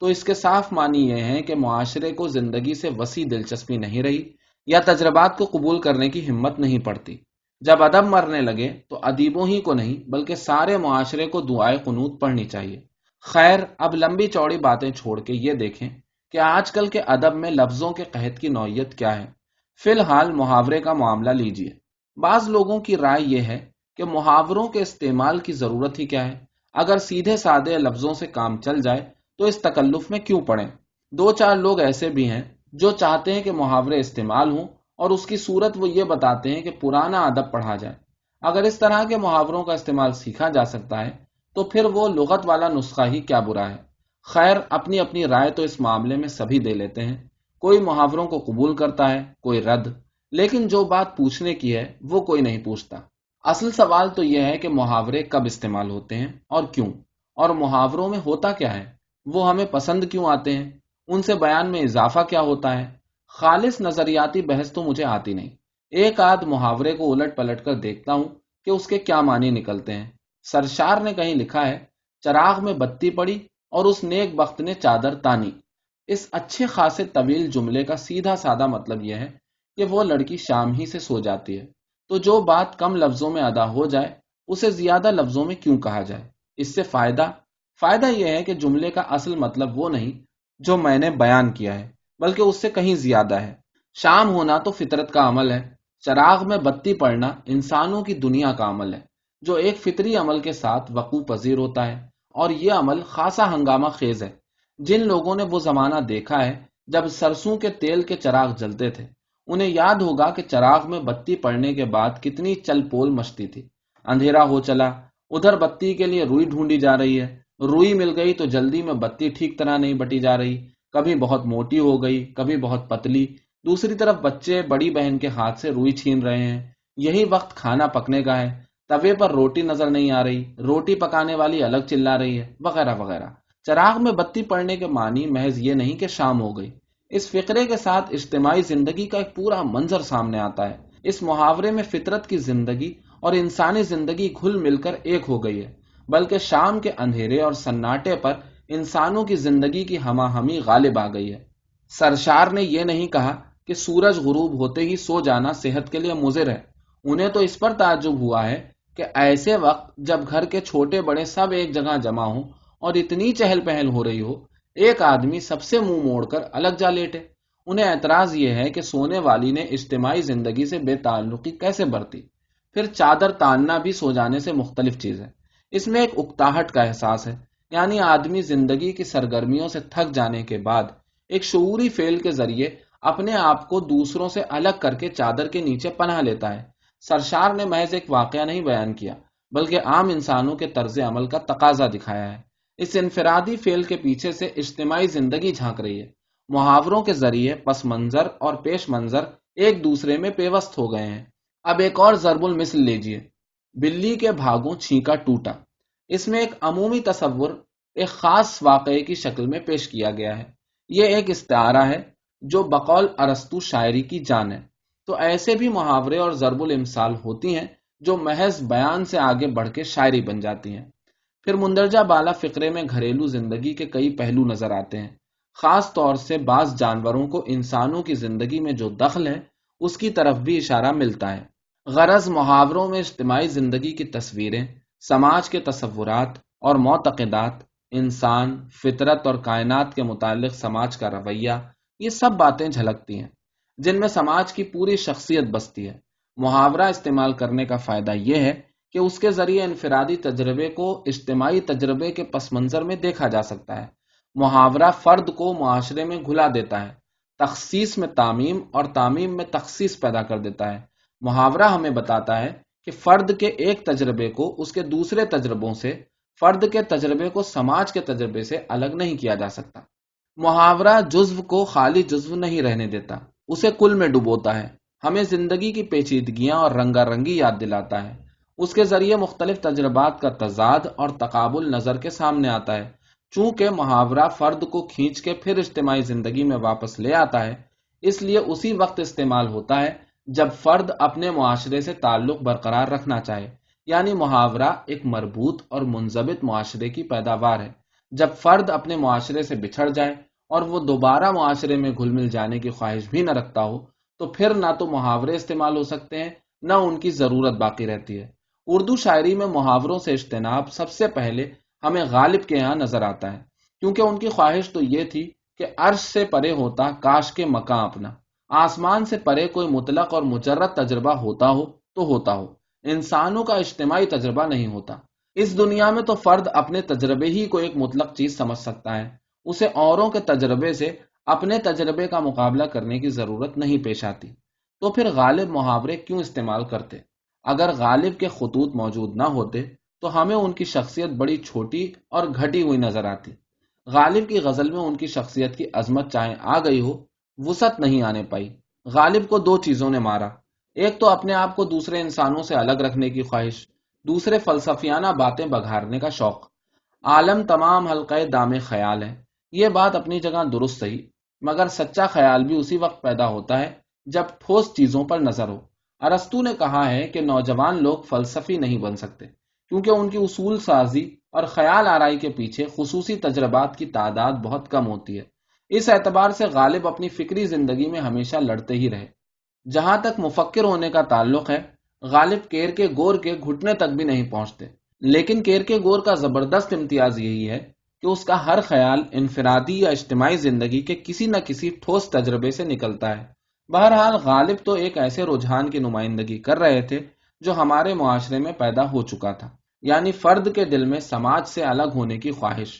تو اس کے صاف معنی یہ ہیں کہ معاشرے کو زندگی سے وسیع دلچسپی نہیں رہی یا تجربات کو قبول کرنے کی ہمت نہیں پڑتی۔ جب ادب مرنے لگے تو ادیبوں ہی کو نہیں بلکہ سارے معاشرے کو دعائے قنوت پڑھنی چاہیے۔ خیر، اب لمبی چوڑی باتیں چھوڑ کے یہ دیکھیں کہ آج کل کے ادب میں لفظوں کے قحط کی نوعیت کیا ہے۔ فی الحال محاورے کا معاملہ لیجئے۔ بعض لوگوں کی رائے یہ ہے کہ محاوروں کے استعمال کی ضرورت ہی کیا ہے، اگر سیدھے سادے لفظوں سے کام چل جائے تو اس تکلف میں کیوں پڑیں۔ دو چار لوگ ایسے بھی ہیں جو چاہتے ہیں کہ محاورے استعمال ہوں اور اس کی صورت وہ یہ بتاتے ہیں کہ پرانا ادب پڑھا جائے۔ اگر اس طرح کے محاوروں کا استعمال سیکھا جا سکتا ہے تو پھر وہ لغت والا نسخہ ہی کیا برا ہے۔ خیر، اپنی اپنی رائے تو اس معاملے میں سبھی دے لیتے ہیں، کوئی محاوروں کو قبول کرتا ہے، کوئی رد، لیکن جو بات پوچھنے کی ہے وہ کوئی نہیں پوچھتا۔ اصل سوال تو یہ ہے کہ محاورے کب استعمال ہوتے ہیں اور کیوں، اور محاوروں میں ہوتا کیا ہے، وہ ہمیں پسند کیوں آتے ہیں، ان سے بیان میں اضافہ کیا ہوتا ہے۔ خالص نظریاتی بحث تو مجھے آتی نہیں، ایک آدھ محاورے کو الٹ پلٹ کر دیکھتا ہوں کہ اس کے کیا معنی نکلتے ہیں۔ سرشار نے کہیں لکھا ہے، چراغ میں بتی پڑی اور اس نیک بخت نے چادر تانی۔ اس اچھے خاصے طویل جملے کا سیدھا سادہ مطلب یہ ہے کہ وہ لڑکی شام ہی سے سو جاتی ہے، تو جو بات کم لفظوں میں ادا ہو جائے اسے زیادہ لفظوں میں کیوں کہا جائے۔ اس سے فائدہ یہ ہے کہ جملے کا اصل مطلب وہ نہیں جو میں نے بیان کیا ہے، بلکہ اس سے کہیں زیادہ ہے۔ شام ہونا تو فطرت کا عمل ہے، چراغ میں بتی پڑنا انسانوں کی دنیا کا عمل ہے جو ایک فطری عمل کے ساتھ وقوع پذیر ہوتا ہے، اور یہ عمل خاصا ہنگامہ خیز ہے۔ جن لوگوں نے وہ زمانہ دیکھا ہے جب سرسوں کے تیل کے چراغ جلتے تھے، انہیں یاد ہوگا کہ چراغ میں بتی پڑنے کے بعد کتنی چل پول مچتی تھی۔ اندھیرا ہو چلا، ادھر بتی کے لیے روئی ڈھونڈی جا رہی ہے، روئی مل گئی تو جلدی میں بتی ٹھیک طرح نہیں بٹی جا رہی، کبھی بہت موٹی ہو گئی، کبھی بہت پتلی۔ دوسری طرف بچے بڑی بہن کے ہاتھ سے روئی چھین رہے ہیں، یہی وقت کھانا پکنے کا ہے، توے پر روٹی نظر نہیں آ رہی، روٹی پکانے والی الگ چلا رہی ہے، وغیرہ وغیرہ۔ چراغ میں بتی پڑنے کے معنی محض یہ نہیں کہ شام ہو گئی۔ اس فقرے کے ساتھ اجتماعی زندگی کا ایک پورا منظر سامنے آتا ہے۔ اس محاورے میں فطرت کی زندگی اور انسانی زندگی گھل مل کر ایک ہو گئی ہے، بلکہ شام کے اندھیرے اور سناٹے پر انسانوں کی زندگی کی ہمہ ہمی غالب آ گئی ہے۔ سرشار نے یہ نہیں کہا کہ سورج غروب ہوتے ہی سو جانا صحت کے لیے مضر ہے، انہیں تو اس پر تعجب ہوا ہے کہ ایسے وقت جب گھر کے چھوٹے بڑے سب ایک جگہ جمع ہوں اور اتنی چہل پہل ہو رہی ہو، ایک آدمی سب سے منہ موڑ کر الگ جا لیٹے۔ انہیں اعتراض یہ ہے کہ سونے والی نے اجتماعی زندگی سے بے تعلقی کیسے برتی۔ پھر چادر تاننا بھی سو جانے سے مختلف چیز ہے۔ اس میں ایک اکتاہٹ کا احساس ہے، یعنی آدمی زندگی کی سرگرمیوں سے تھک جانے کے بعد ایک شعوری فعل کے ذریعے اپنے آپ کو دوسروں سے الگ کر کے چادر کے نیچے پناہ لیتا ہے۔ سرشار نے محض ایک واقعہ نہیں بیان کیا، بلکہ عام انسانوں کے طرز عمل کا تقاضا دکھایا ہے۔ اس انفرادی فعل کے پیچھے سے اجتماعی زندگی جھانک رہی ہے۔ محاوروں کے ذریعے پس منظر اور پیش منظر ایک دوسرے میں پیوست ہو گئے ہیں۔ اب ایک اور ضرب المثل لیجئے، بلی کے بھاگوں چھینکا ٹوٹا۔ اس میں ایک عمومی تصور ایک خاص واقعے کی شکل میں پیش کیا گیا ہے۔ یہ ایک استعارہ ہے جو بقول ارسطو شاعری کی جان ہے۔ تو ایسے بھی محاورے اور ضرب الامثال ہوتی ہیں جو محض بیان سے آگے بڑھ کے شاعری بن جاتی ہیں۔ پھر مندرجہ بالا فقرے میں گھریلو زندگی کے کئی پہلو نظر آتے ہیں، خاص طور سے بعض جانوروں کو انسانوں کی زندگی میں جو دخل ہے اس کی طرف بھی اشارہ ملتا ہے۔ غرض محاوروں میں اجتماعی زندگی کی تصویریں، سماج کے تصورات اور معتقدات، انسان، فطرت اور کائنات کے متعلق سماج کا رویہ، یہ سب باتیں جھلکتی ہیں جن میں سماج کی پوری شخصیت بستی ہے۔ محاورہ استعمال کرنے کا فائدہ یہ ہے کہ اس کے ذریعے انفرادی تجربے کو اجتماعی تجربے کے پس منظر میں دیکھا جا سکتا ہے۔ محاورہ فرد کو معاشرے میں گھلا دیتا ہے، تخصیص میں تعمیم اور تعمیم میں تخصیص پیدا کر دیتا ہے۔ محاورہ ہمیں بتاتا ہے کہ فرد کے ایک تجربے کو اس کے دوسرے تجربوں سے، فرد کے تجربے کو سماج کے تجربے سے الگ نہیں کیا جا سکتا۔ محاورہ جزو کو خالی جزو نہیں رہنے دیتا، اسے کل میں ڈبوتا ہے، ہمیں زندگی کی پیچیدگیاں اور رنگا رنگی یاد دلاتا ہے۔ اس کے ذریعے مختلف تجربات کا تضاد اور تقابل نظر کے سامنے آتا ہے۔ چونکہ محاورہ فرد کو کھینچ کے پھر اجتماعی زندگی میں واپس لے آتا ہے، اس لیے اسی وقت استعمال ہوتا ہے جب فرد اپنے معاشرے سے تعلق برقرار رکھنا چاہے، یعنی محاورہ ایک مربوط اور منضبط معاشرے کی پیداوار ہے جب فرد اپنے معاشرے سے بچھڑ جائے اور وہ دوبارہ معاشرے میں گھل مل جانے کی خواہش بھی نہ رکھتا ہو تو پھر نہ تو محاورے استعمال ہو سکتے ہیں نہ ان کی ضرورت باقی رہتی ہے۔ اردو شاعری میں محاوروں سے اجتناب سب سے پہلے ہمیں غالب کے یہاں نظر آتا ہے، کیونکہ ان کی خواہش تو یہ تھی کہ عرش سے پرے ہوتا کاش کے مکاں اپنا، آسمان سے پرے کوئی مطلق اور مجرد تجربہ ہوتا ہو تو ہوتا ہو، انسانوں کا اجتماعی تجربہ نہیں ہوتا۔ اس دنیا میں تو فرد اپنے تجربے ہی کو ایک مطلق چیز سمجھ سکتا ہے، اسے اوروں کے تجربے سے اپنے تجربے کا مقابلہ کرنے کی ضرورت نہیں پیش آتی۔ تو پھر غالب محاورے کیوں استعمال کرتے؟ اگر غالب کے خطوط موجود نہ ہوتے تو ہمیں ان کی شخصیت بڑی چھوٹی اور گھٹی ہوئی نظر آتی۔ غالب کی غزل میں ان کی شخصیت کی عظمت چاہے آ گئی ہو، وسعت نہیں آنے پائی۔ غالب کو دو چیزوں نے مارا، ایک تو اپنے آپ کو دوسرے انسانوں سے الگ رکھنے کی خواہش، دوسرے فلسفیانہ باتیں بگھارنے کا شوق۔ عالم تمام حلقہ دام خیال ہے، یہ بات اپنی جگہ درست صحیح، مگر سچا خیال بھی اسی وقت پیدا ہوتا ہے جب ٹھوس چیزوں پر نظر ہو۔ ارسطو نے کہا ہے کہ نوجوان لوگ فلسفی نہیں بن سکتے کیونکہ ان کی اصول سازی اور خیال آرائی کے پیچھے خصوصی تجربات کی تعداد بہت کم ہوتی ہے۔ اس اعتبار سے غالب اپنی فکری زندگی میں ہمیشہ لڑتے ہی رہے۔ جہاں تک مفکر ہونے کا تعلق ہے، غالب کیر کے گور کے گھٹنے تک بھی نہیں پہنچتے، لیکن کیر کے گور کا زبردست امتیاز یہی ہے کہ اس کا ہر خیال انفرادی یا اجتماعی زندگی کے کسی نہ کسی ٹھوس تجربے سے نکلتا ہے۔ بہرحال غالب تو ایک ایسے رجحان کی نمائندگی کر رہے تھے جو ہمارے معاشرے میں پیدا ہو چکا تھا، یعنی فرد کے دل میں سماج سے الگ ہونے کی خواہش۔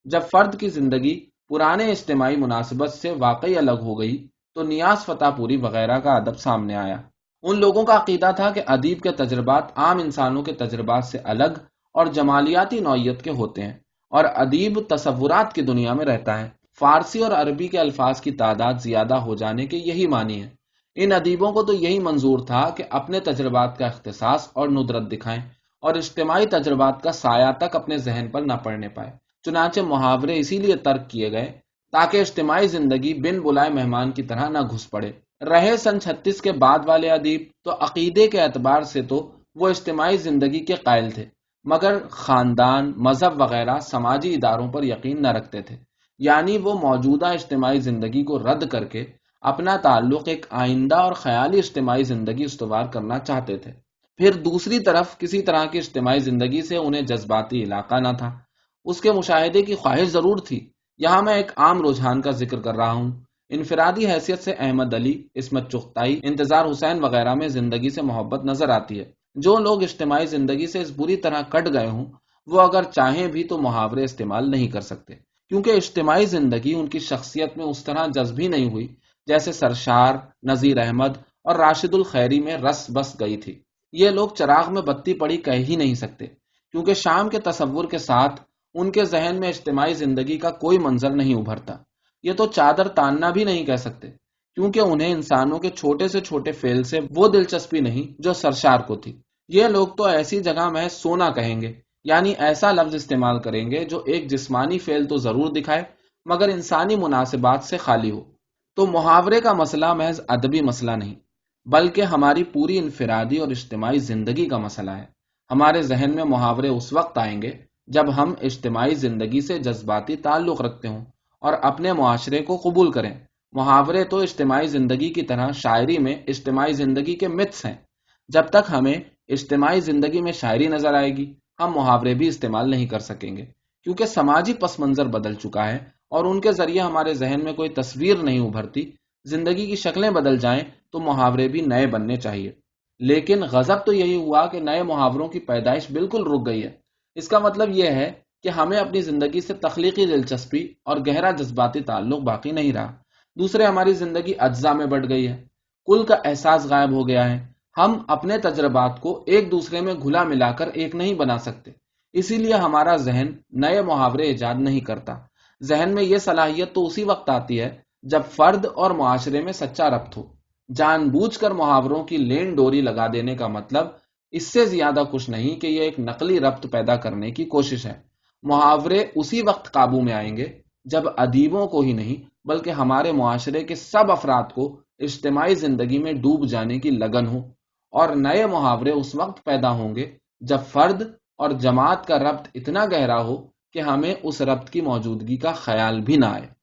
جب فرد کی زندگی پرانے اجتماعی مناسبت سے واقعی الگ ہو گئی تو نیاز فتح پوری وغیرہ کا ادب سامنے آیا۔ ان لوگوں کا عقیدہ تھا کہ ادیب کے تجربات عام انسانوں کے تجربات سے الگ اور جمالیاتی نوعیت کے ہوتے ہیں، اور ادیب تصورات کی دنیا میں رہتا ہے۔ فارسی اور عربی کے الفاظ کی تعداد زیادہ ہو جانے کے یہی معنی ہے۔ ان ادیبوں کو تو یہی منظور تھا کہ اپنے تجربات کا اختصاص اور ندرت دکھائیں اور اجتماعی تجربات کا سایہ تک اپنے ذہن پر نہ پڑنے پائے۔ چنانچہ محاورے اسی لیے ترک کیے گئے تاکہ اجتماعی زندگی بن بلائے مہمان کی طرح نہ گھس پڑے۔ رہے سن 36 کے بعد والے ادیب تو عقیدے کے اعتبار سے تو وہ اجتماعی زندگی کے قائل تھے، مگر خاندان، مذہب وغیرہ سماجی اداروں پر یقین نہ رکھتے تھے، یعنی وہ موجودہ اجتماعی زندگی کو رد کر کے اپنا تعلق ایک آئندہ اور خیالی اجتماعی زندگی استوار کرنا چاہتے تھے۔ پھر دوسری طرف کسی طرح کی اجتماعی زندگی سے انہیں جذباتی علاقہ نہ تھا، اس کے مشاہدے کی خواہش ضرور تھی۔ یہاں میں ایک عام رجحان کا ذکر کر رہا ہوں۔ انفرادی حیثیت سے احمد علی، عصمت چغتائی، انتظار حسین وغیرہ میں زندگی سے محبت نظر آتی ہے۔ جو لوگ اجتماعی زندگی سے اس بری طرح کٹ گئے ہوں وہ اگر چاہیں بھی تو محاورے استعمال نہیں کر سکتے، کیونکہ اجتماعی زندگی ان کی شخصیت میں اس طرح جذب ہی نہیں ہوئی جیسے سرشار، نذیر احمد اور راشد الخیری میں رس بس گئی تھی۔ یہ لوگ چراغ میں بتی پڑی کہہ ہی نہیں سکتے، کیونکہ شام کے تصور کے ساتھ ان کے ذہن میں اجتماعی زندگی کا کوئی منظر نہیں ابھرتا۔ یہ تو چادر تاننا بھی نہیں کہہ سکتے، کیونکہ انہیں انسانوں کے چھوٹے سے چھوٹے فعل سے وہ دلچسپی نہیں جو سرشار کو تھی۔ یہ لوگ تو ایسی جگہ محض سونا کہیں گے، یعنی ایسا لفظ استعمال کریں گے جو ایک جسمانی فعل تو ضرور دکھائے مگر انسانی مناسبات سے خالی ہو۔ تو محاورے کا مسئلہ محض ادبی مسئلہ نہیں، بلکہ ہماری پوری انفرادی اور اجتماعی زندگی کا مسئلہ ہے۔ ہمارے ذہن میں محاورے اس وقت آئیں گے جب ہم اجتماعی زندگی سے جذباتی تعلق رکھتے ہوں اور اپنے معاشرے کو قبول کریں۔ محاورے تو اجتماعی زندگی کی طرح شاعری میں اجتماعی زندگی کے متس ہیں۔ جب تک ہمیں اجتماعی زندگی میں شاعری نظر آئے گی ہم محاورے بھی استعمال نہیں کر سکیں گے، کیونکہ سماجی پس منظر بدل چکا ہے اور ان کے ذریعے ہمارے ذہن میں کوئی تصویر نہیں ابھرتی۔ زندگی کی شکلیں بدل جائیں تو محاورے بھی نئے بننے چاہیے۔ لیکن غضب تو یہی ہوا کہ نئے محاوروں کی پیدائش بالکل رک گئی ہے۔ اس کا مطلب یہ ہے کہ ہمیں اپنی زندگی سے تخلیقی دلچسپی اور گہرا جذباتی تعلق باقی نہیں رہا۔ دوسرے ہماری زندگی اجزاء میں بٹ گئی ہے، کل کا احساس غائب ہو گیا ہے۔ ہم اپنے تجربات کو ایک دوسرے میں گھلا ملا کر ایک نہیں بنا سکتے، اسی لیے ہمارا ذہن نئے محاورے ایجاد نہیں کرتا۔ ذہن میں یہ صلاحیت تو اسی وقت آتی ہے جب فرد اور معاشرے میں سچا ربط ہو۔ جان بوجھ کر محاوروں کی لین ڈوری لگا دینے کا مطلب اس سے زیادہ کچھ نہیں کہ یہ ایک نقلی ربط پیدا کرنے کی کوشش ہے۔ محاورے اسی وقت قابو میں آئیں گے جب ادیبوں کو ہی نہیں بلکہ ہمارے معاشرے کے سب افراد کو اجتماعی زندگی میں ڈوب جانے کی لگن ہو، اور نئے محاورے اس وقت پیدا ہوں گے جب فرد اور جماعت کا ربط اتنا گہرا ہو کہ ہمیں اس ربط کی موجودگی کا خیال بھی نہ آئے۔